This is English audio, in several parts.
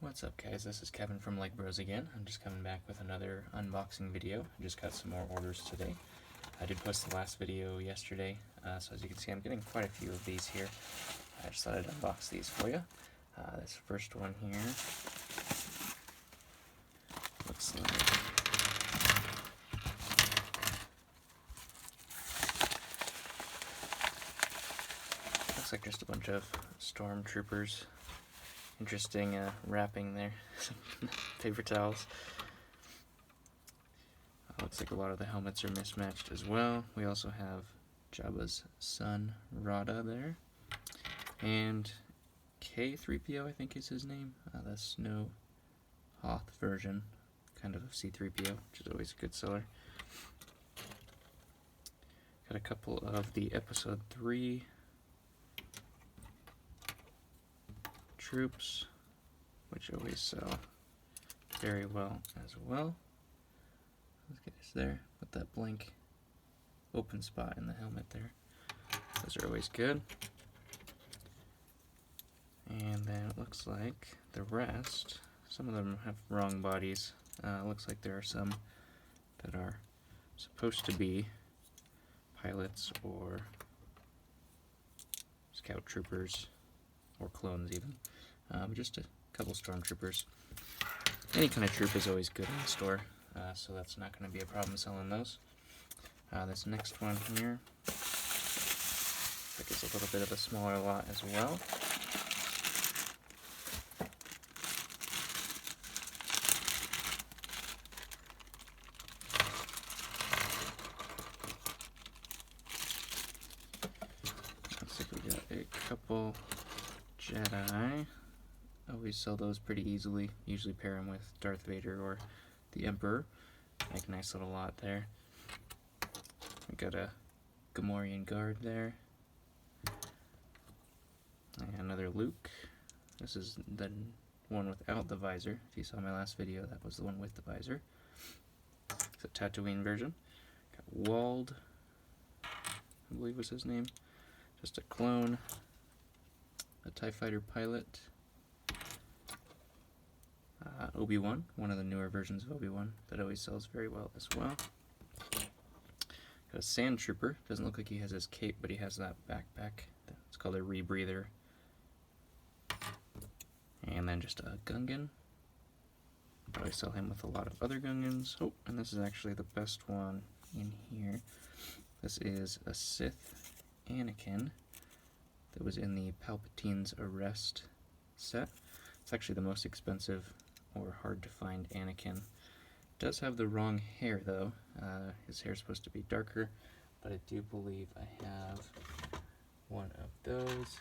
What's up guys, this is Kevin from LEGbrOs again. I'm just coming back with another unboxing video. I just got some more orders today. I did post the last video yesterday, so as you can see I'm getting quite a few of these here. I just thought I'd unbox these for you. This first one here looks like just a bunch of Stormtroopers. Interesting wrapping there. Paper towels. Looks like a lot of the helmets are mismatched as well. We also have Jabba's son, Rada, there. And K3PO, I think is his name. The Snow Hoth version, kind of C3PO, which is always a good seller. Got a couple of the Episode 3 troops, which always sell very well as well. Let's get this there, put that blank open spot in the helmet there. Those are always good. And then it looks like the rest, some of them have wrong bodies. Looks like there are some that are supposed to be pilots or scout troopers or clones even. Just a couple Stormtroopers. Any kind of troop is always good in the store, so that's not going to be a problem selling those. This next one here, I think it's a little bit of a smaller lot as well. Looks like we got a couple Jedi. Always sell those pretty easily. Usually pair them with Darth Vader or the Emperor. Make a nice little lot there. We got a Gamorrean guard there. And another Luke. This is the one without the visor. If you saw my last video, that was the one with the visor. It's a Tatooine version. Got Wald, I believe was his name. Just a clone. A TIE Fighter pilot. Obi-Wan, one of the newer versions of Obi-Wan that always sells very well as well. Got a Sand Trooper. Doesn't look like he has his cape, but he has that backpack. It's called a rebreather. And then just a Gungan. Probably sell him with a lot of other Gungans. Oh, and this is actually the best one in here. This is a Sith Anakin that was in the Palpatine's Arrest set. It's actually the most expensive or hard to find Anakin. Does have the wrong hair though. His hair is supposed to be darker, but I do believe I have one of those.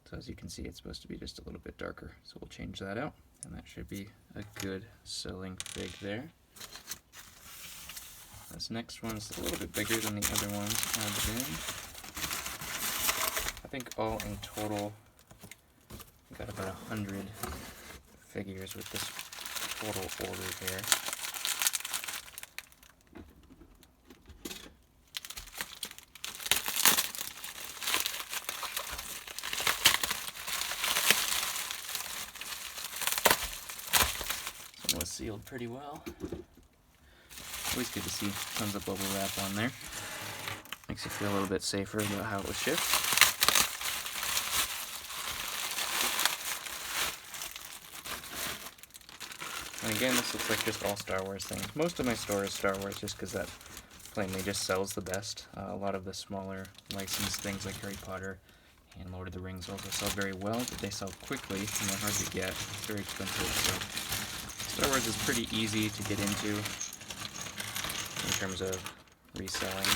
So as you can see, it's supposed to be just a little bit darker. So we'll change that out, and that should be a good selling fig there. This next one is a little bit bigger than the other ones have been. I think all in total, we got about 100 figures with this total order there. This one was sealed pretty well. Always good to see tons of bubble wrap on there. Makes you feel a little bit safer about how it was shipped. And again, this looks like just all Star Wars things. Most of my store is Star Wars just because that plainly just sells the best. A lot of the smaller licensed things like Harry Potter and Lord of the Rings also sell very well, but they sell quickly and they're hard to get. It's very expensive, so Star Wars is pretty easy to get into in terms of reselling.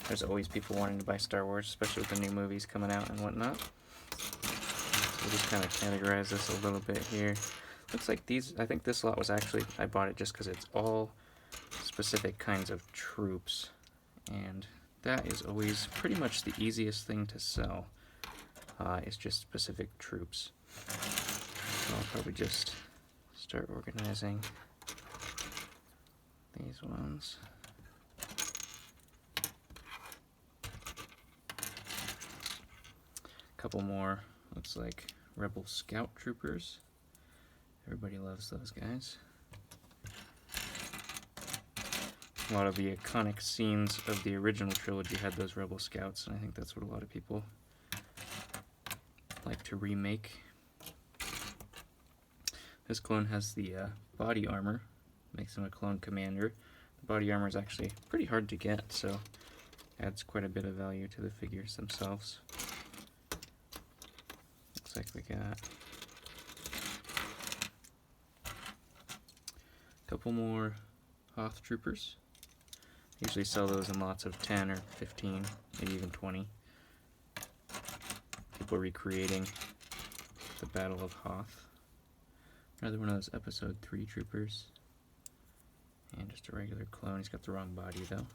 There's always people wanting to buy Star Wars, especially with the new movies coming out and whatnot. We'll just kind of categorize this a little bit here. Looks like these, I think this lot was actually, I bought it just because it's all specific kinds of troops. And that is always pretty much the easiest thing to sell, is just specific troops. So I'll probably just start organizing these ones. A couple more, looks like Rebel Scout Troopers. Everybody loves those guys. A lot of the iconic scenes of the original trilogy had those Rebel Scouts, and I think that's what a lot of people like to remake. This clone has the body armor, makes him a clone commander. The body armor is actually pretty hard to get, so adds quite a bit of value to the figures themselves. Looks like we got a couple more Hoth Troopers. Usually sell those in lots of 10 or 15, maybe even 20. People recreating the Battle of Hoth. Another one of those Episode 3 Troopers. And just a regular clone. He's got the wrong body though.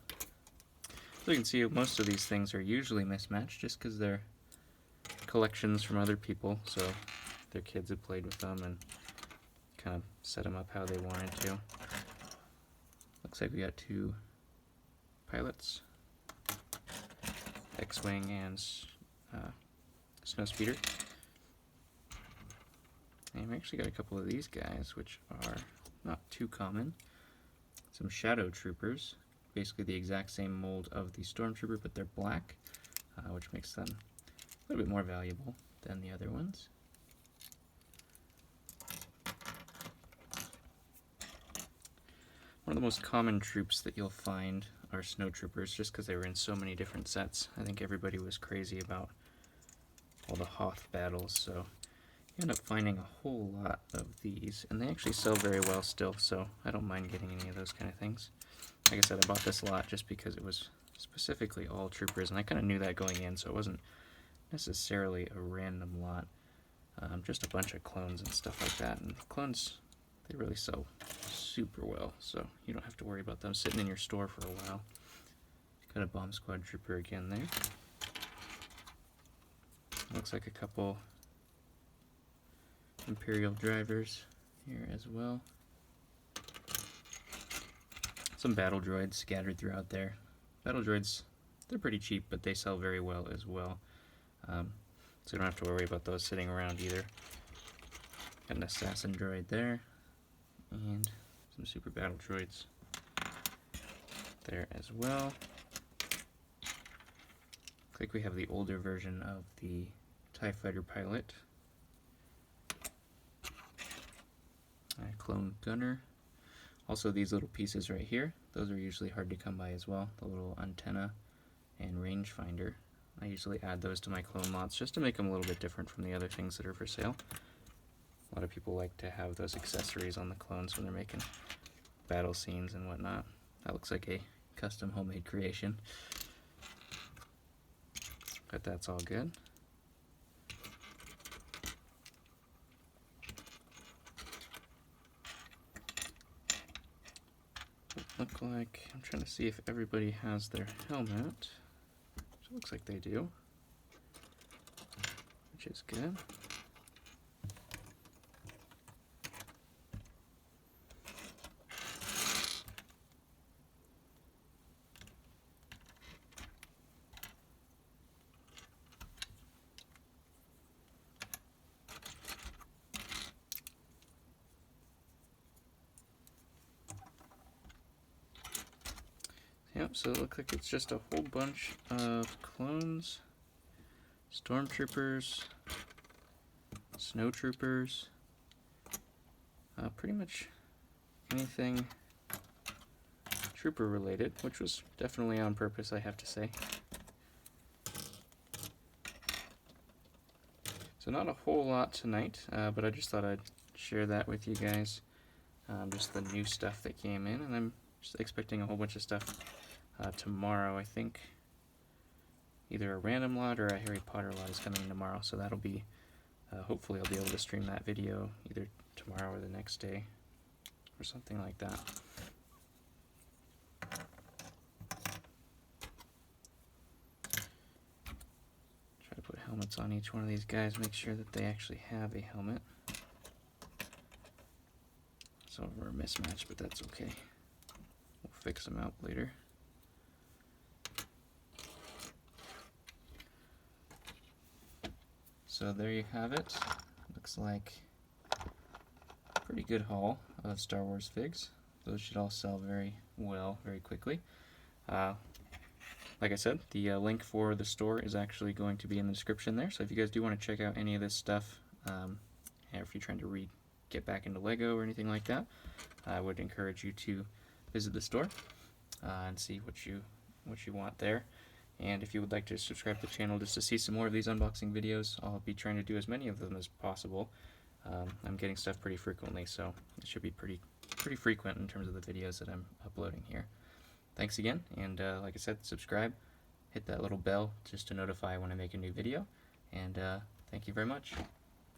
So you can see most of these things are usually mismatched just because they're collections from other people, so their kids have played with them and kind of set them up how they wanted to. Looks like we got two pilots, X-Wing and Snowspeeder. And we actually got a couple of these guys, which are not too common. Some Shadow Troopers, basically the exact same mold of the Stormtrooper, but they're black, which makes them a little bit more valuable than the other ones. One of the most common troops that you'll find are Snow Troopers, just because they were in so many different sets. I think everybody was crazy about all the Hoth battles, so you end up finding a whole lot of these, and they actually sell very well still, so I don't mind getting any of those kind of things. Like I said, I bought this lot just because it was specifically all troopers, and I kind of knew that going in, so it wasn't necessarily a random lot. Just a bunch of clones and stuff like that, and clones, they really sell super well, so you don't have to worry about them sitting in your store for a while. Got a Bomb Squad Trooper again there. Looks like a couple Imperial drivers here as well. Some battle droids scattered throughout there. Battle droids, they're pretty cheap, but they sell very well as well. So you don't have to worry about those sitting around either. Got an assassin droid there, and some super battle droids there as well. Looks like we have the older version of the TIE Fighter pilot. Clone gunner. Also these little pieces right here, those are usually hard to come by as well. The little antenna and rangefinder. I usually add those to my clone lots just to make them a little bit different from the other things that are for sale. A lot of people like to have those accessories on the clones when they're making battle scenes and whatnot. That looks like a custom homemade creation, but that's all good. Look like, I'm trying to see if everybody has their helmet. So it looks like they do, which is good. Yep, so it looks like it's just a whole bunch of clones, Stormtroopers, Snow Troopers, pretty much anything trooper related, which was definitely on purpose, I have to say. So not a whole lot tonight, but I just thought I'd share that with you guys. Just the new stuff that came in, and I'm just expecting a whole bunch of stuff tomorrow. I think either a random lot or a Harry Potter lot is coming tomorrow, so that'll be, hopefully I'll be able to stream that video either tomorrow or the next day or something like that. Try to put helmets on each one of these guys, make sure that they actually have a helmet. Some of them are mismatched, but that's okay. We'll fix them out later. So there you have it. Looks like a pretty good haul of Star Wars figs. Those should all sell very well, very quickly. Like I said, the link for the store is actually going to be in the description there. So if you guys do want to check out any of this stuff, and if you're trying to get back into Lego or anything like that, I would encourage you to visit the store and see what you want there. And if you would like to subscribe to the channel just to see some more of these unboxing videos, I'll be trying to do as many of them as possible. I'm getting stuff pretty frequently, so it should be pretty frequent in terms of the videos that I'm uploading here. Thanks again, and like I said, subscribe, hit that little bell just to notify when I make a new video, and thank you very much.